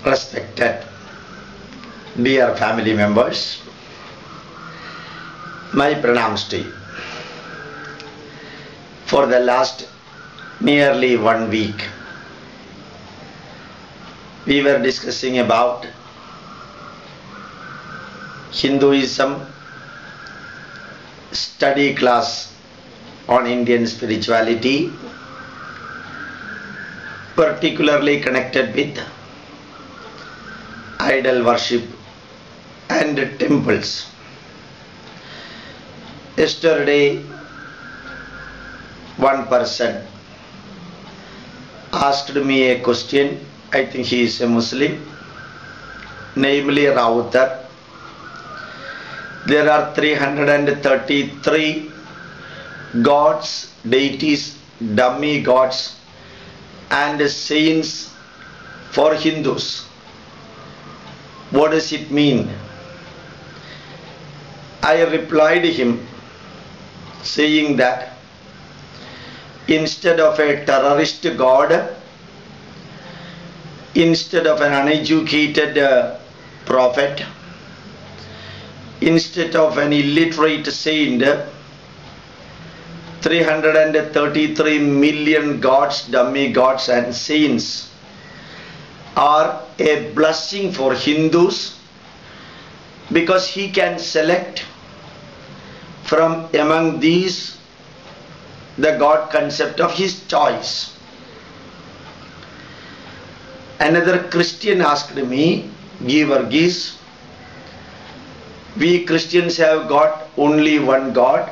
Respected dear family members, my pranams to you. For the last nearly 1 week, we were discussing about Hinduism study class on Indian spirituality, particularly connected with idol worship and temples. Yesterday, one person asked me a question. I think he is a Muslim, namely Rautar. There are 333 gods, deities, dummy gods and saints for Hindus. What does it mean? I replied him saying that instead of a terrorist god, instead of an uneducated prophet, instead of an illiterate saint, 333 million gods, dummy gods and saints are a blessing for Hindus, because he can select from among these the God concept of his choice. Another Christian asked me, Givargis, we Christians have got only one God,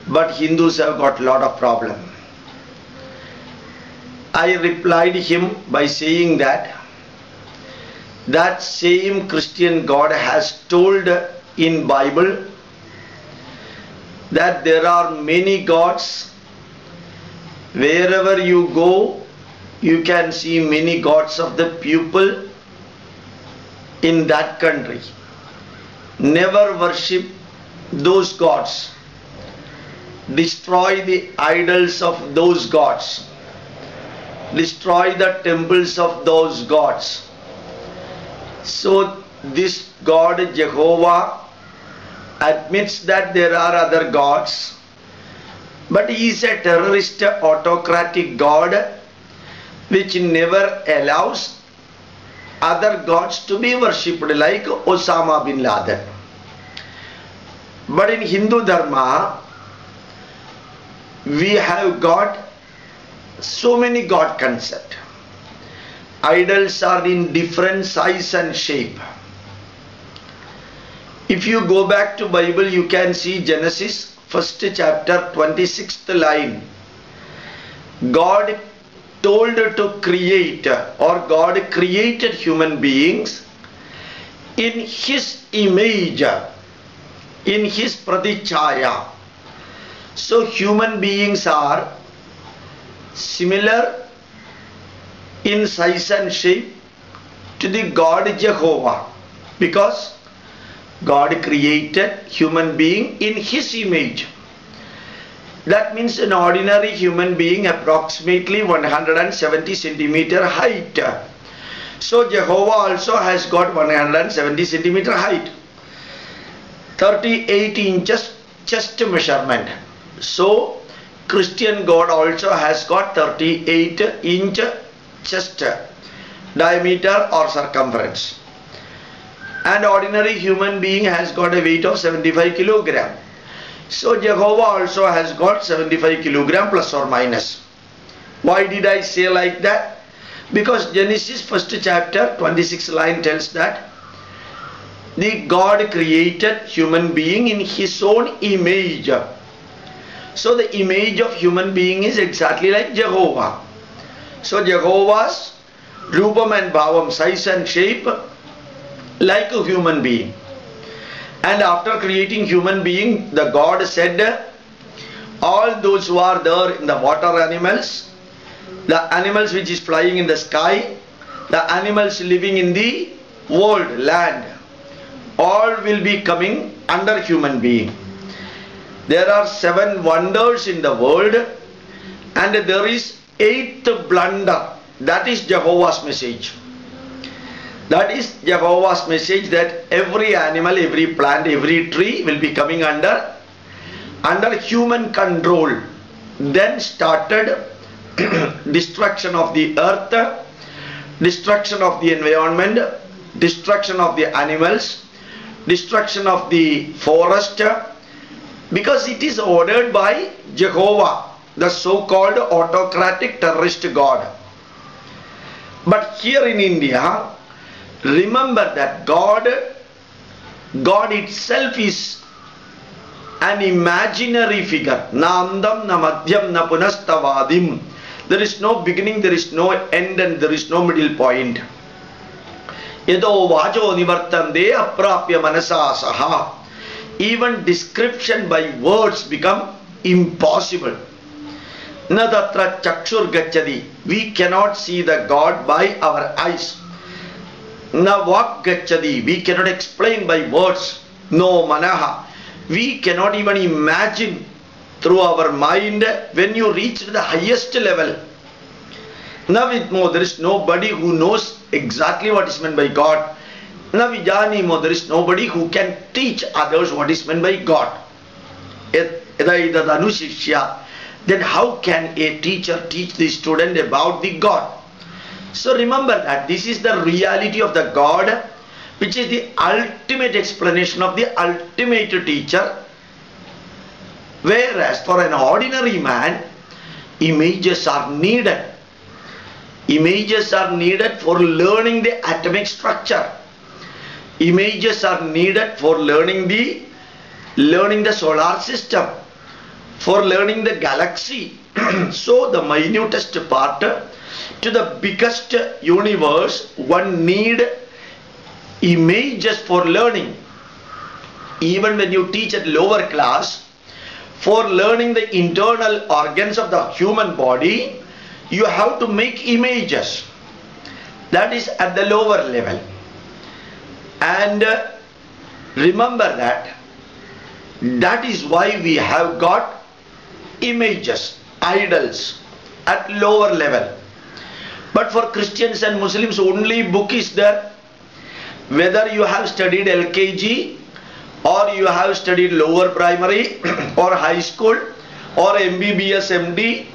but Hindus have got lot of problem. I replied him by saying that same Christian God has told in Bible that there are many gods. Wherever you go, you can see many gods of the people in that country. Never worship those gods. Destroy the idols of those gods. Destroy the temples of those gods. So this God Jehovah admits that there are other gods, but he is a terrorist autocratic God which never allows other gods to be worshipped, like Osama bin Laden. But in Hindu Dharma, we have got so many God concepts. Idols are in different size and shape. If you go back to Bible, you can see Genesis 1st chapter 26th line. God told to create, or God created human beings in his image, in his pradhichaya. So human beings are similar in size and shape to the God Jehovah, because God created human being in his image. That means an ordinary human being approximately 170 centimeter height. So Jehovah also has got 170 centimeter height, 38 inches chest measurement. So Christian God also has got 38 inch chest diameter or circumference, and ordinary human being has got a weight of 75 kilogram. So Jehovah also has got 75 kilogram plus or minus. Why did I say like that? Because Genesis 1st chapter 26th line tells that the God created human being in his own image. So the image of human being is exactly like Jehovah. So Jehovah's Rupam and Bhavam, size and shape like a human being. And after creating human being, the God said, all those who are there in the water animals, the animals which is flying in the sky, the animals living in the world, land, all will be coming under human being. There are 7 wonders in the world, and there is 8th blunder, That is Jehovah's message. That is Jehovah's message, that every animal, every plant, every tree will be coming under human control. Then started destruction of the earth, destruction of the environment, destruction of the animals, destruction of the forest, because it is ordered by Jehovah, the so-called autocratic terrorist god. But here in India, remember that God itself is an imaginary figure. Na andam na madhyam na punastavadim. There is no beginning, there is no end, and there is no middle point. Yado vajo nivartande aprapya manasa saha. Even description by words become impossible. Na tatra chakshur gacchadi. We cannot see the God by our eyes. Na vak gacchadi. We cannot explain by words. No manaha. We cannot even imagine through our mind when you reach the highest level. Na vidmo. There is nobody who knows exactly what is meant by God. Na vijanimo. There is nobody who can teach others what is meant by God. Then how can a teacher teach the student about the God? So remember that this is the reality of the God, which is the ultimate explanation of the ultimate teacher. Whereas for an ordinary man, images are needed. Images are needed for learning the atomic structure. Images are needed for learning the solar system, for learning the galaxy. So the minutest part to the biggest universe, one need images for learning. Even when you teach at lower class, for learning the internal organs of the human body, you have to make images. That is at the lower level. And remember that is why we have got images, idols at lower level. But for Christians and Muslims, only book is there. Whether you have studied LKG or you have studied lower primary or high school or MBBS MD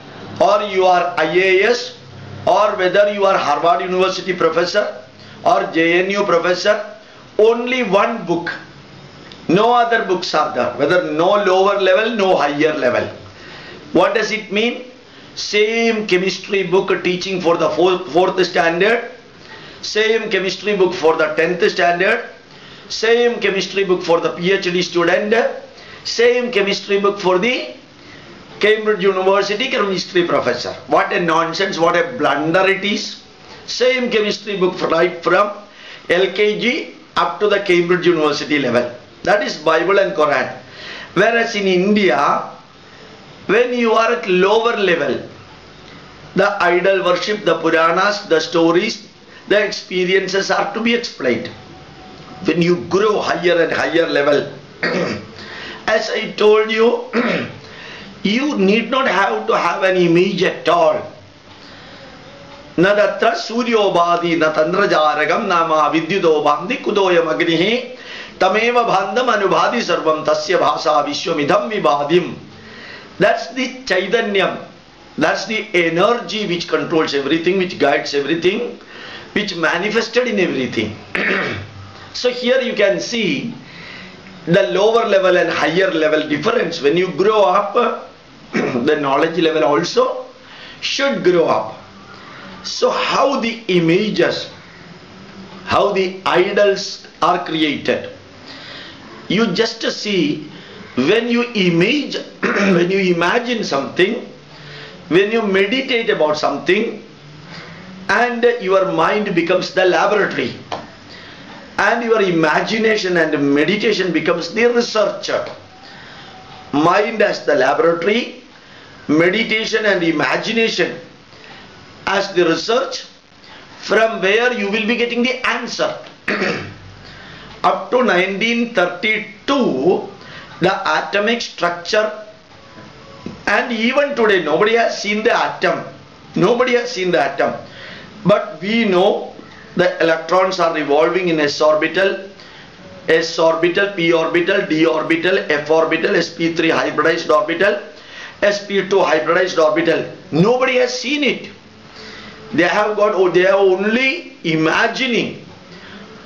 or you are IAS or whether you are Harvard University professor or JNU professor, only one book. No other books are there. Whether no lower level, no higher level. What does it mean? Same chemistry book teaching for the fourth standard, same chemistry book for the 10th standard, same chemistry book for the PhD student, same chemistry book for the Cambridge University chemistry professor. What a nonsense, what a blunder it is. Same chemistry book right from LKG up to the Cambridge University level. That is Bible and Quran. Whereas in India, when you are at lower level, the idol worship, the Puranas, the stories, the experiences are to be explained. When you grow higher and higher level, as I told you, you need not have to have an image at all. Na datra suryobadi na tandrajaragam nama vidyudobandi kudoyam agnihi tameva bhandam anubhadi sarvam tasya bhasa vishwamidham vibhadim. That's the Chaitanyam. That's the energy which controls everything, which guides everything, which manifested in everything. So here you can see the lower level and higher level difference. When you grow up, the knowledge level also should grow up. So how the images, how the idols are created. You just see, when you imagine something, when you meditate about something, and your mind becomes the laboratory, and your imagination and meditation becomes the researcher. Mind as the laboratory, meditation and imagination as the research, from where you will be getting the answer. Up to 1932, the atomic structure, and even today nobody has seen the atom. Nobody has seen the atom. But we know the electrons are revolving in s orbital, p orbital, d orbital, f orbital, sp3 hybridized orbital, sp2 hybridized orbital. Nobody has seen it. They are only imagining,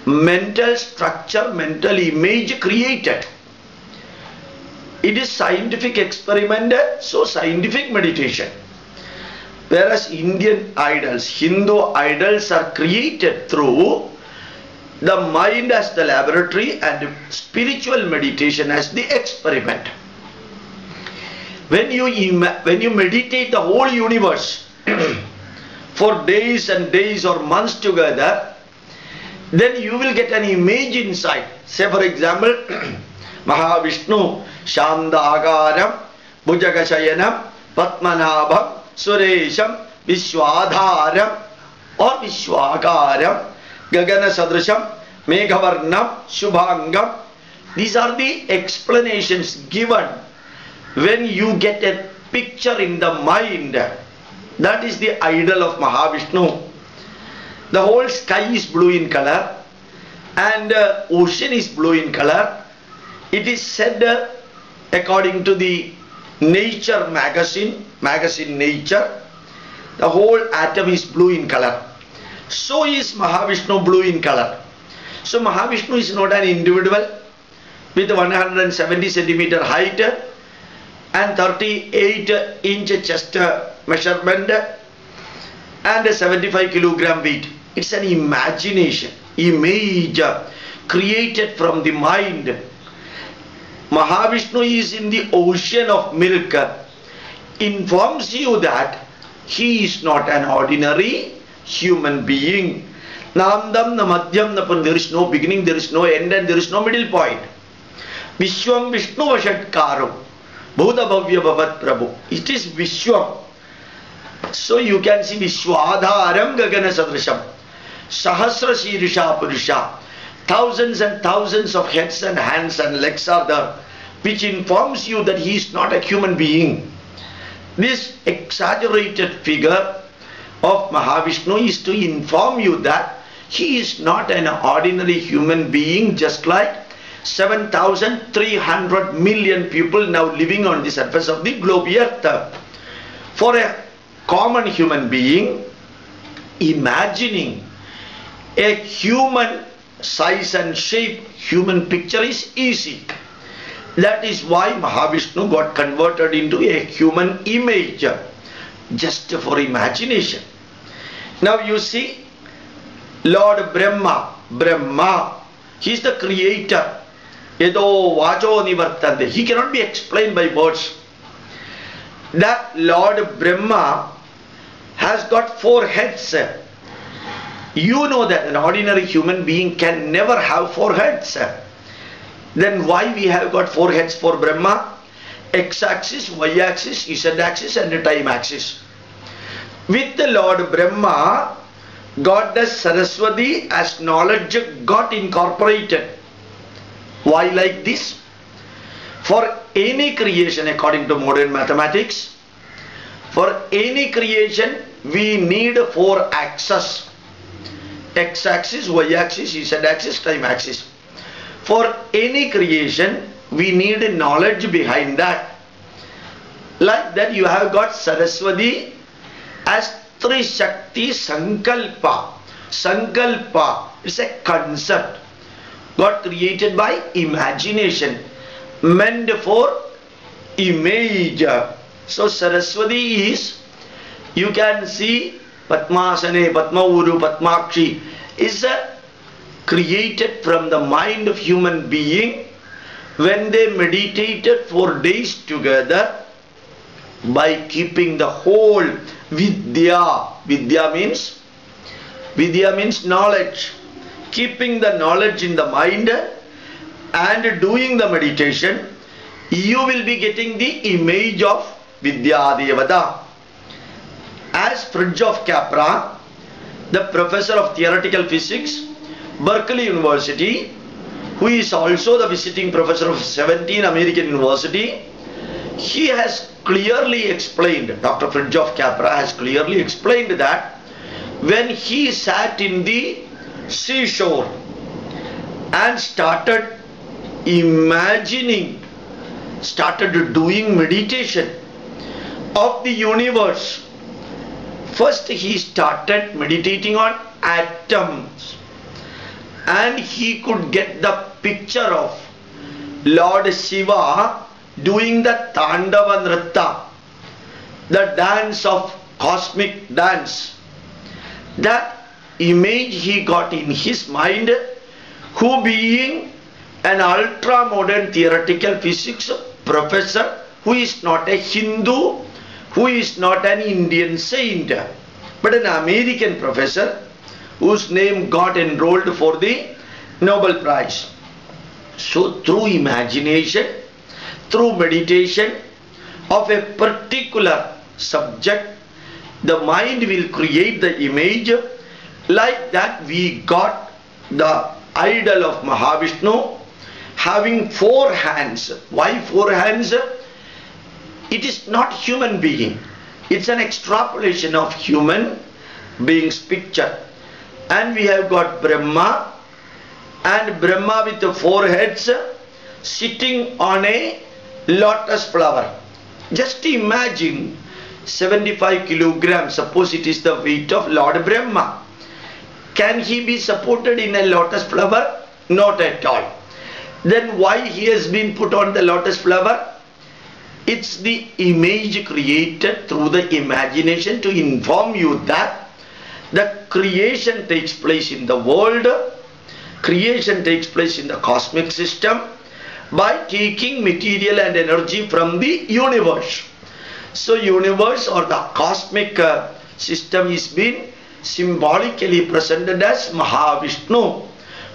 mental structure, mental image created. It is scientific experiment, so scientific meditation. Whereas Indian idols, Hindu idols are created through the mind as the laboratory and spiritual meditation as the experiment. When you meditate the whole universe for days and days or months together, then you will get an image inside. Say for example, Mahavishnu, Shandagaram, Bhujagashayanam, Patmanabham, Suresham, Vishwadharam or Vishwakaram, Gagana Sadrisham, Meghavarnam, Shubhangam. These are the explanations given when you get a picture in the mind. That is the idol of Mahavishnu. The whole sky is blue in color and ocean is blue in color. It is said according to the Nature magazine Nature, the whole atom is blue in color. So is Mahavishnu blue in color. So Mahavishnu is not an individual with 170 centimeter height and 38-inch chest measurement and a 75 kilogram weight. It's an imagination, image created from the mind. Mahavishnu is in the ocean of milk, informs you that he is not an ordinary human being. Namdam na madhyam na pun, there is no beginning, there is no end, and there is no middle point. Vishwam Vishnu Vashatkaram, Bhuta Bhavya Bhavat Prabhu. It is Vishwam. So you can see Vishwadharam Gagana Sadrisham, Sahasra Shirisha Purusha. Thousands and thousands of heads and hands and legs are there, which informs you that he is not a human being. This exaggerated figure of Mahavishnu is to inform you that he is not an ordinary human being, just like 7,300 million people now living on the surface of the globe earth. For a common human being, imagining a human size and shape, human picture is easy. That is why Mahavishnu got converted into a human image, just for imagination. Now you see, Lord Brahma, he is the creator. Yedo vacho nivartante. He cannot be explained by words. That Lord Brahma has got 4 heads. You know that an ordinary human being can never have 4 heads. Then why we have got 4 heads for Brahma? X-axis, Y-axis, Z-axis and time axis. With the Lord Brahma, Goddess Saraswati as knowledge got incorporated. Why like this? For any creation, according to modern mathematics, for any creation we need 4 axes. X-axis, Y-axis, Z-axis, time axis. For any creation, we need knowledge behind that. Like that, you have got Saraswati as Trishakti Sankalpa. Sankalpa is a concept got created by imagination, meant for image. So Saraswati is, you can see Padmasane, Padmauru, Padmakshi is created from the mind of human being when they meditated for days together by keeping the whole Vidya. Vidya means knowledge. Keeping the knowledge in the mind and doing the meditation, you will be getting the image of Vidya Devata. As FRITJOFF KAPRA, the professor of theoretical physics, Berkeley University, who is also the visiting professor of 17 American University, he has clearly explained, Dr. FRITJOFF KAPRA has clearly explained that when he sat in the seashore and started imagining, started doing meditation of the universe. First he started meditating on atoms, and he could get the picture of Lord Shiva doing the Tandava Nritta, the dance of cosmic dance. That image he got in his mind, who being an ultra modern theoretical physics professor, who is not a Hindu, who is not an Indian saint, but an American professor whose name got enrolled for the Nobel Prize. So through imagination, through meditation of a particular subject, the mind will create the image. Like that we got the idol of Mahavishnu having 4 hands. Why 4 hands? It is not human being. It's an extrapolation of human being's picture. And we have got Brahma, and Brahma with the 4 heads sitting on a lotus flower. Just imagine 75 kilograms, suppose it is the weight of Lord Brahma. Can he be supported in a lotus flower? Not at all. Then why he has been put on the lotus flower? It's the image created through the imagination to inform you that the creation takes place in the world, creation takes place in the cosmic system by taking material and energy from the universe. So universe or the cosmic system is being symbolically presented as Mahavishnu.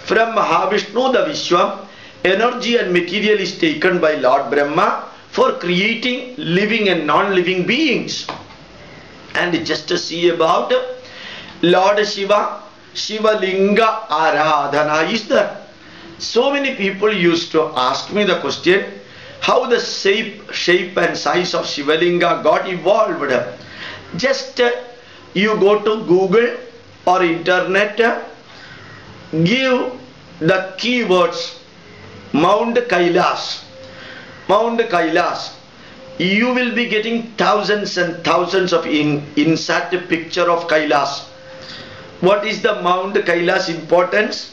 From Mahavishnu, the Vishwam, energy and material is taken by Lord Brahma for creating living and non-living beings. And just to see about Lord Shiva, Shiva Linga Aradhana is there. So many people used to ask me the question, how the shape and size of Shiva Linga got evolved. Just you go to Google or internet, give the keywords Mount Kailas, Mount Kailas. You will be getting thousands and thousands of insert picture of Kailas. What is the Mount Kailas importance?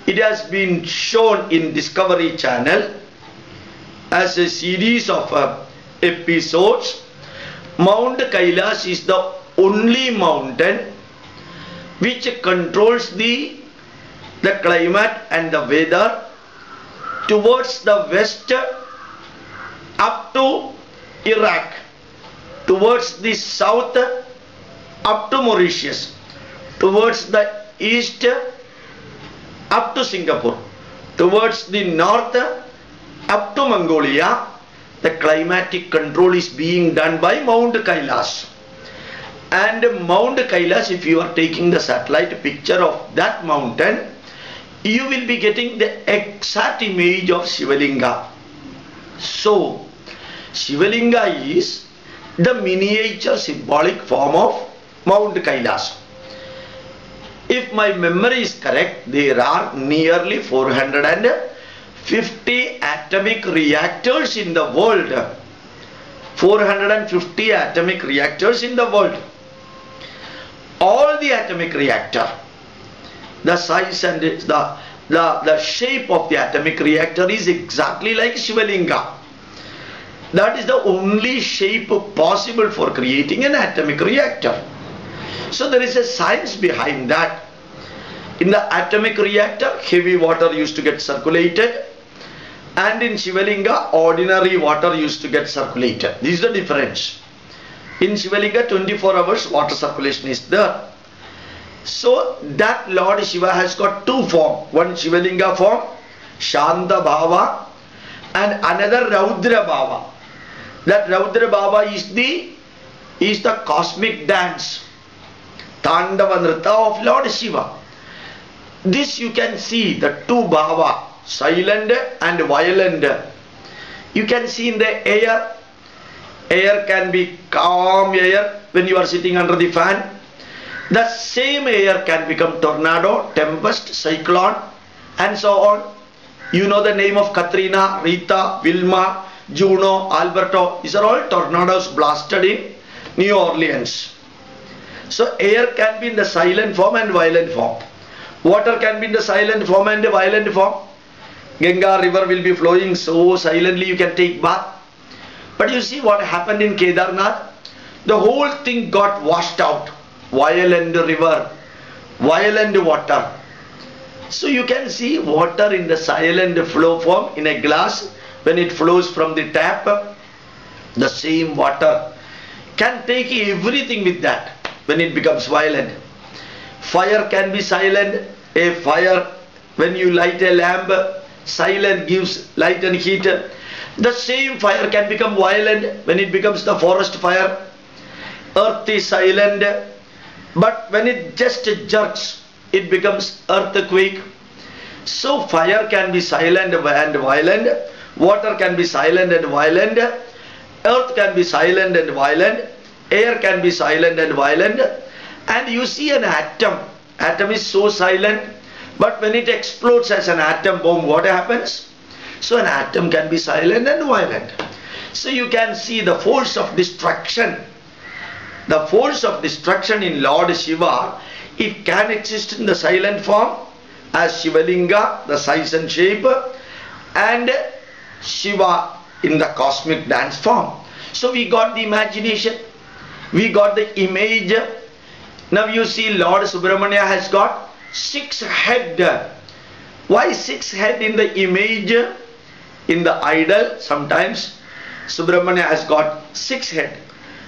It has been shown in Discovery Channel as a series of episodes. Mount Kailas is the only mountain which controls the climate and the weather towards the west up to Iraq, towards the south up to Mauritius, towards the east up to Singapore, towards the north up to Mongolia. The climatic control is being done by Mount Kailas. And Mount Kailas, if you are taking the satellite picture of that mountain, you will be getting the exact image of Shivalinga. So Shivalinga is the miniature symbolic form of Mount Kailas. If my memory is correct, there are nearly 450 atomic reactors in the world. 450 atomic reactors in the world. All the atomic reactor, the size and the shape of the atomic reactor is exactly like Shivalinga. That is the only shape possible for creating an atomic reactor. So there is a science behind that. In the atomic reactor, heavy water used to get circulated, and in Shivalinga, ordinary water used to get circulated. This is the difference. In Shivalinga, 24 hours water circulation is there. So that Lord Shiva has got 2 forms. One Shivalinga form, Shanta Bhava, and another Raudra Bhava. That Raudra Bhava is the cosmic dance, Tandava Nritta of Lord Shiva. This you can see, the 2 Bhava, silent and violent. You can see in the air. Air can be calm air when you are sitting under the fan. The same air can become tornado, tempest, cyclone, and so on. You know the name of Katrina, Rita, Wilma, Juno, Alberto. These are all tornadoes blasted in New Orleans. So air can be in the silent form and violent form. Water can be in the silent form and the violent form. Ganga river will be flowing so silently you can take bath. But you see what happened in Kedarnath? The whole thing got washed out. Violent river, violent water. So you can see water in the silent flow form in a glass. When it flows from the tap, the same water can take everything with that when it becomes violent. Fire can be silent. A fire, when you light a lamp, silent gives light and heat. The same fire can become violent when it becomes the forest fire. Earth is silent, but when it just jerks, it becomes earthquake. So fire can be silent and violent. Water can be silent and violent. Earth can be silent and violent. Air can be silent and violent. And you see an atom. Atom is so silent, but when it explodes as an atom bomb, what happens? So an atom can be silent and violent. So you can see the force of destruction. The force of destruction in Lord Shiva, it can exist in the silent form as Shivalinga, the size and shape, and Shiva in the cosmic dance form. So we got the imagination, we got the image. Now you see Lord Subramanya has got 6 head. Why 6 head in the image? In the idol, sometimes Subramanya has got 6 head.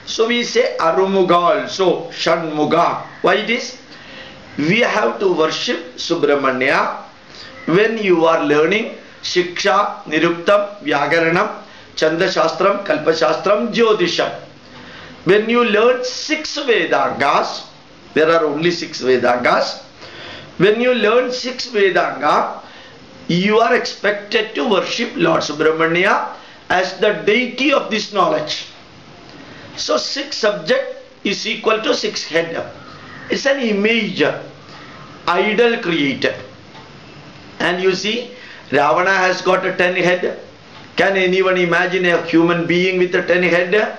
So we say Arumuga also, Shanmuga. Why it is? We have to worship Subramanya when you are learning Shiksha, Niruktam, Vyagaranam, Chanda Shastram, Kalpa Shastram, Jyotisham. When you learn 6 Vedangas, there are only 6 Vedangas. When you learn 6 Vedanga, you are expected to worship Lord Subramanya as the deity of this knowledge. So 6 subject is equal to 6 head. It's an image, idol created. And you see, Ravana has got a 10 head. Can anyone imagine a human being with a 10 head?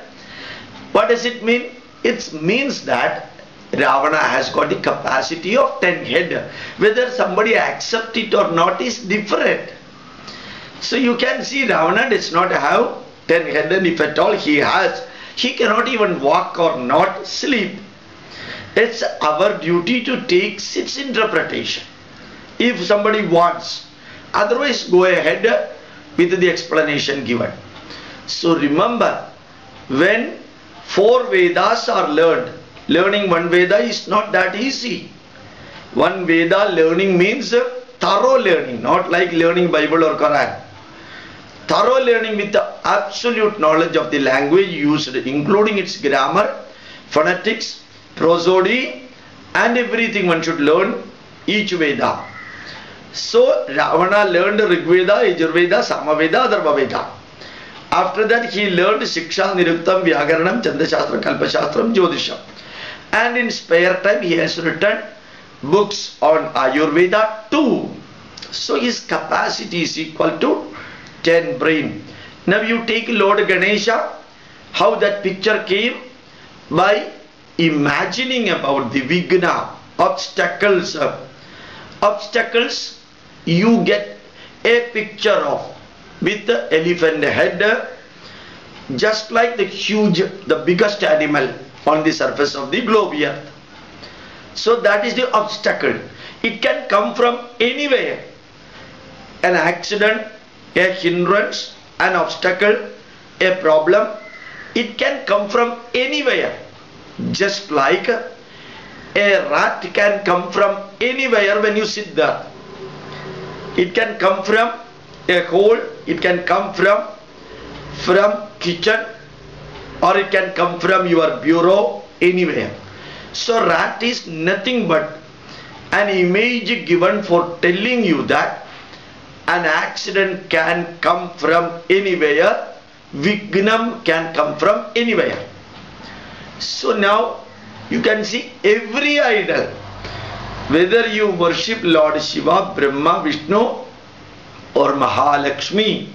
What does it mean? It means that Ravana has got the capacity of 10 head. Whether somebody accepts it or not is different. So you can see Ravana does not have 10 head, and if at all he has, he cannot even walk or not sleep. It's our duty to take its interpretation if somebody wants. Otherwise, go ahead with the explanation given. So remember, when 4 Vedas are learned, learning one Veda is not that easy. One Veda learning means thorough learning, not like learning Bible or Quran. Thorough learning with the absolute knowledge of the language used, including its grammar, phonetics, prosody, and everything one should learn each Veda. So Ravana learned Rigveda, Yajurveda, Samaveda, Atharvaveda. After that he learned Shiksha, Niruktam, Vyagaranam, Chandashastram, Kalpashastram, Jyotisham. And in spare time he has written books on Ayurveda too. So his capacity is equal to 10 brain. Now you take Lord Ganesha, how that picture came? By imagining about the Vigna, obstacles. Obstacles you get a picture of with the elephant head, just like the huge, the biggest animal on the surface of the globe earth. So that is the obstacle. It can come from anywhere. An accident, a hindrance, an obstacle, a problem. It can come from anywhere. Just like a rat can come from anywhere when you sit there. It can come from a hole, it can come from kitchen, or it can come from your bureau, anywhere. So rat is nothing but an image given for telling you that an accident can come from anywhere, Vignam can come from anywhere. So now You can see every idol. Whether you worship Lord Shiva, Brahma, Vishnu or Mahalakshmi,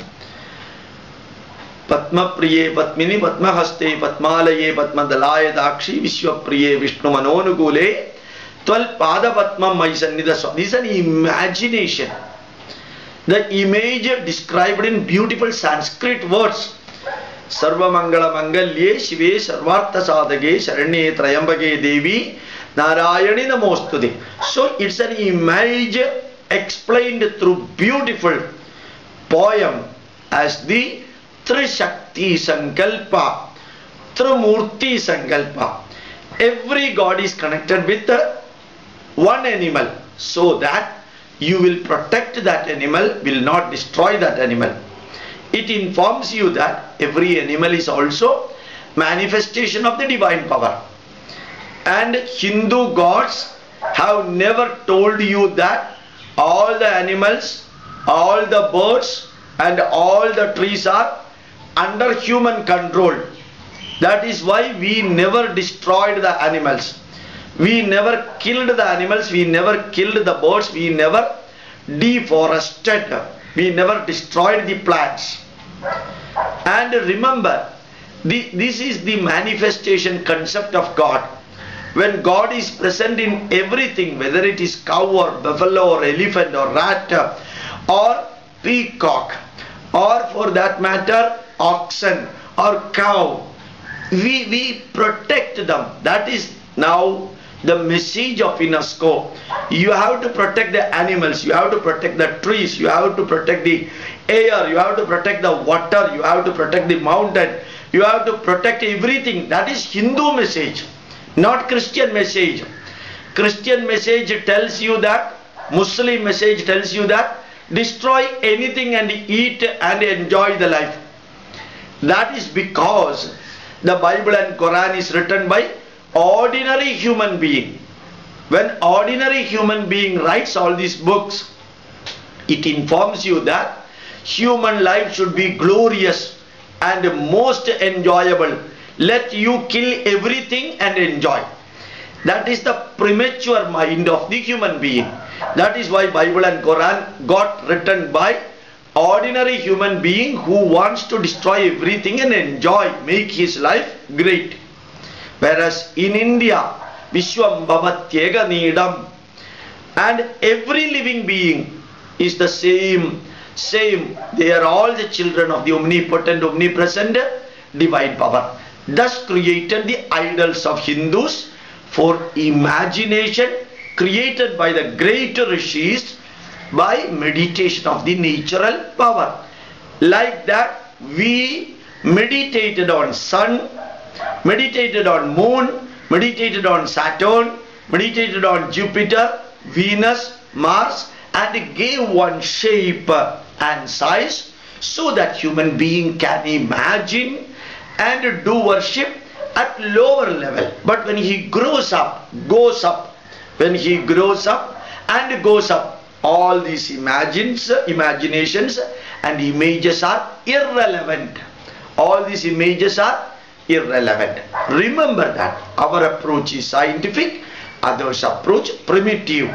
Padma Priye, Padmini, Padma Haste, Padmalaye, Padmadalaye, Dakshi, Vishwa Priye, Vishnu Manonugule, 12 Pada Padma Maisannida. This is an imagination. The image described in beautiful Sanskrit words. Sarva Mangala Mangalye, Shive, Sarvartha Sadhage, Sharanye, Trayambage Devi, Narayani Namostude. So it's an image explained through beautiful poem as the Trishakti Sankalpa, Trimurti Sankalpa. Every god is connected with one animal, so that you will protect that animal, will not destroy that animal. It informs you that every animal is also manifestation of the divine power. And Hindu gods have never told you that all the animals, all the birds and all the trees are under human control. That is why we never destroyed the animals. We never killed the animals, we never killed the birds, we never deforested, we never destroyed the plants. And remember, this is the manifestation concept of God. When God is present in everything, whether it is cow or buffalo or elephant or rat or peacock or for that matter oxen or cow, we protect them. That is now the message of UNESCO. You have to protect the animals, you have to protect the trees, you have to protect the air, you have to protect the water, you have to protect the mountain, you have to protect everything. That is Hindu message, not Christian message. Christian message tells you that, Muslim message tells you that destroy anything and eat and enjoy the life. That is because the Bible and Quran is written by ordinary human being. When ordinary human being writes all these books, it informs you that human life should be glorious and most enjoyable. Let you kill everything and enjoy. That is the premature mind of the human being. That is why Bible and Quran got written by ordinary human being who wants to destroy everything and enjoy, make his life great. Whereas in India, Vishwam Bhavatyega Needam, and every living being is the same. They are all the children of the omnipotent, omnipresent, divine power. Thus created the idols of Hindus for imagination, created by the great rishis by meditation of the natural power. Like that, we meditated on sun, meditated on moon, meditated on Saturn, meditated on Jupiter, Venus, Mars, and gave one shape and size so that human being can imagine and do worship at lower level. But when he grows up, goes up, when he grows up and goes up, all these imaginations and images are irrelevant. All these images are irrelevant. Remember that our approach is scientific, others approach primitive.